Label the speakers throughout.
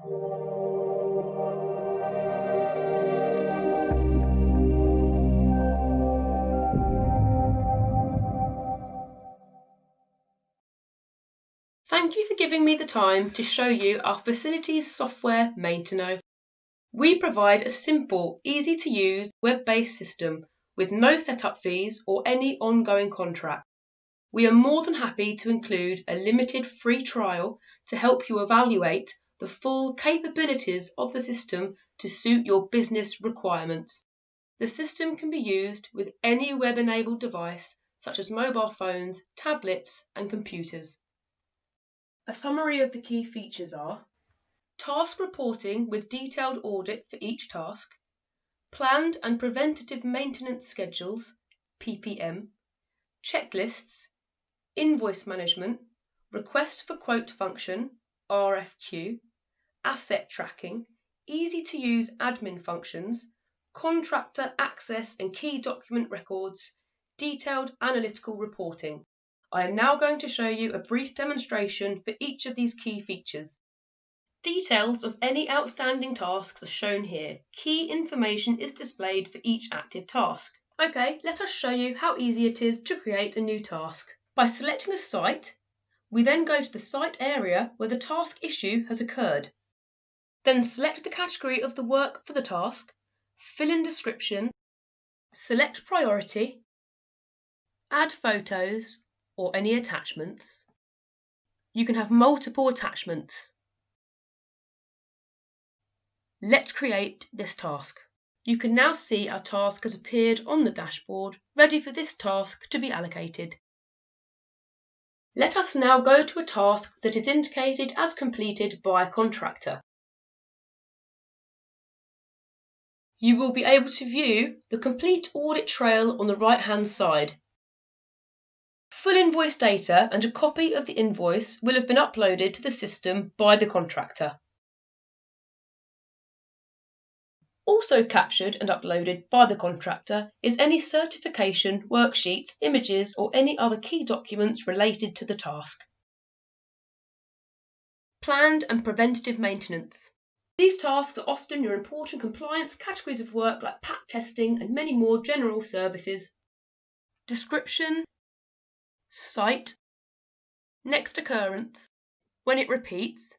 Speaker 1: Thank you for giving me the time to show you our facilities software Mainteno. We provide a simple, easy to use web-based system with no setup fees or any ongoing contract. We are more than happy to include a limited free trial to help you evaluate the full capabilities of the system to suit your business requirements. The system can be used with any web-enabled device such as mobile phones, tablets and computers. A summary of the key features are task reporting with detailed audit for each task, planned and preventative maintenance schedules, PPM, checklists, invoice management, request for quote function, RFQ, asset tracking, easy to use admin functions, contractor access and key document records, detailed analytical reporting. I am now going to show you a brief demonstration for each of these key features. Details of any outstanding tasks are shown here. Key information is displayed for each active task. Okay, let us show you how easy it is to create a new task. By selecting a site, we then go to the site area where the task issue has occurred. Then select the category of the work for the task, fill in description, select priority, add photos or any attachments. You can have multiple attachments. Let's create this task. You can now see our task has appeared on the dashboard, ready for this task to be allocated. Let us now go to a task that is indicated as completed by a contractor. You will be able to view the complete audit trail on the right-hand side. Full invoice data and a copy of the invoice will have been uploaded to the system by the contractor. Also captured and uploaded by the contractor is any certification, worksheets, images or any other key documents related to the task. Planned and preventative maintenance. These tasks are often your important compliance categories of work like pack testing and many more general services. Description, site, next occurrence, when it repeats,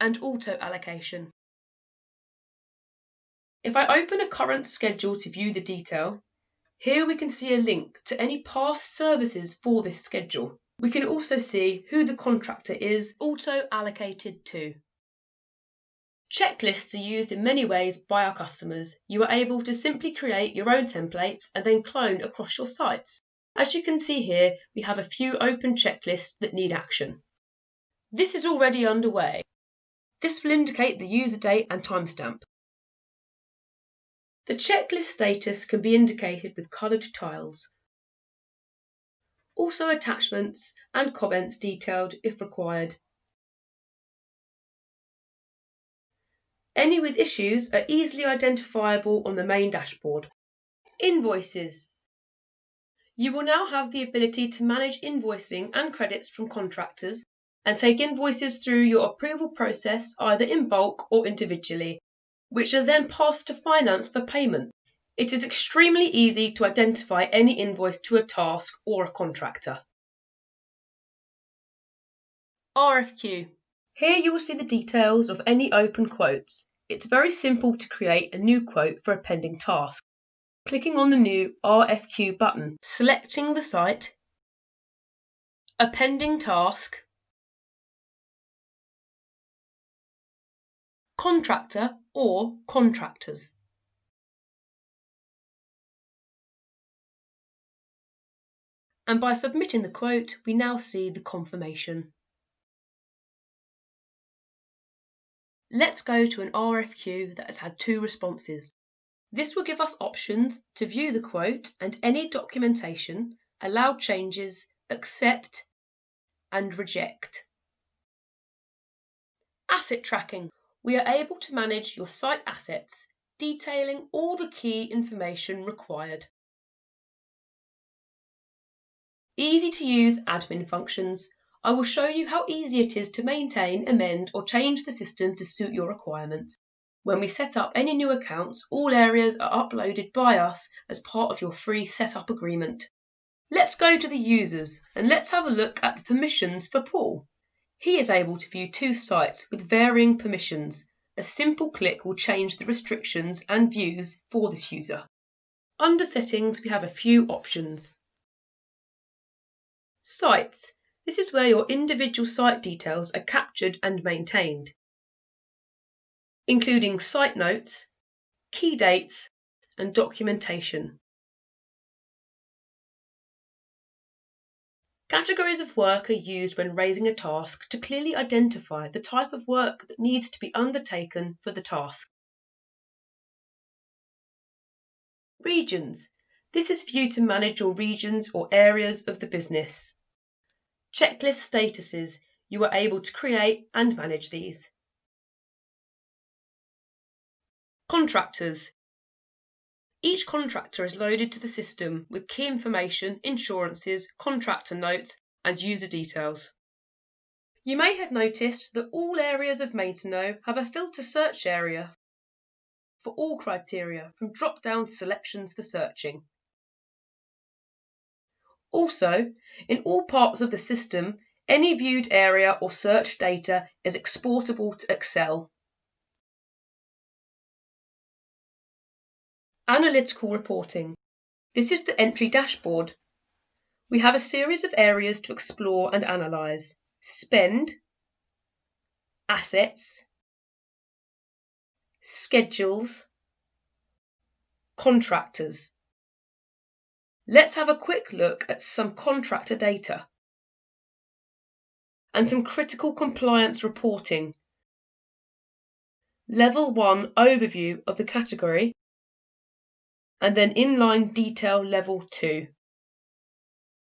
Speaker 1: and auto allocation. If I open a current schedule to view the detail, here we can see a link to any past services for this schedule. We can also see who the contractor is auto allocated to. Checklists are used in many ways by our customers. You are able to simply create your own templates and then clone across your sites. As you can see here, we have a few open checklists that need action. This is already underway. This will indicate the user date and timestamp. The checklist status can be indicated with coloured tiles. Also attachments and comments detailed if required. Any with issues are easily identifiable on the main dashboard. Invoices. You will now have the ability to manage invoicing and credits from contractors and take invoices through your approval process either in bulk or individually, which are then passed to finance for payment. It is extremely easy to identify any invoice to a task or a contractor. RFQ. Here you will see the details of any open quotes. It's very simple to create a new quote for a pending task. Clicking on the new RFQ button, selecting the site, a pending task, contractor or contractors. And by submitting the quote, we now see the confirmation. Let's go to an RFQ that has had 2 responses. This will give us options to view the quote and any documentation, allow changes, accept, and reject. Asset tracking. We are able to manage your site assets, detailing all the key information required. Easy to use admin functions. I will show you how easy it is to maintain, amend or change the system to suit your requirements. When we set up any new accounts, all areas are uploaded by us as part of your free setup agreement. Let's go to the users and let's have a look at the permissions for Paul. He is able to view 2 sites with varying permissions. A simple click will change the restrictions and views for this user. Under settings, we have a few options. Sites. This is where your individual site details are captured and maintained, including site notes, key dates, and documentation. Categories of work are used when raising a task to clearly identify the type of work that needs to be undertaken for the task. Regions. This is for you to manage your regions or areas of the business. Checklist statuses. You are able to create and manage these. Contractors. Each contractor is loaded to the system with key information, insurances, contractor notes and user details. You may have noticed that all areas of Mainteno have a filter search area for all criteria from drop-down selections for searching. Also, in all parts of the system, any viewed area or search data is exportable to Excel. Analytical reporting. This is the entry dashboard. We have a series of areas to explore and analyse: spend, assets, schedules, contractors. Let's have a quick look at some contractor data and some critical compliance reporting. Level 1 overview of the category and then inline detail level 2.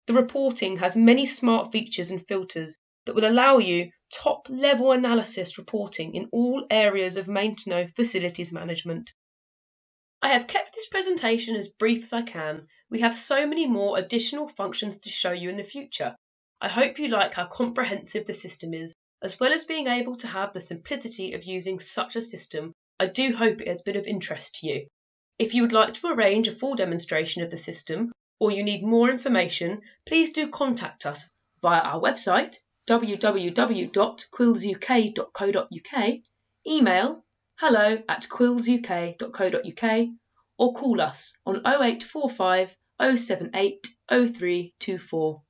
Speaker 1: The reporting has many smart features and filters that will allow you top-level analysis reporting in all areas of Mainteno facilities management. I have kept this presentation as brief as I can. We have so many more additional functions to show you in the future. I hope you like how comprehensive the system is, as well as being able to have the simplicity of using such a system. I do hope it has been of interest to you. If you would like to arrange a full demonstration of the system, or you need more information, please do contact us via our website www.quillsuk.co.uk, email hello@quillsuk.co.uk, or call us on 0845 078 0324.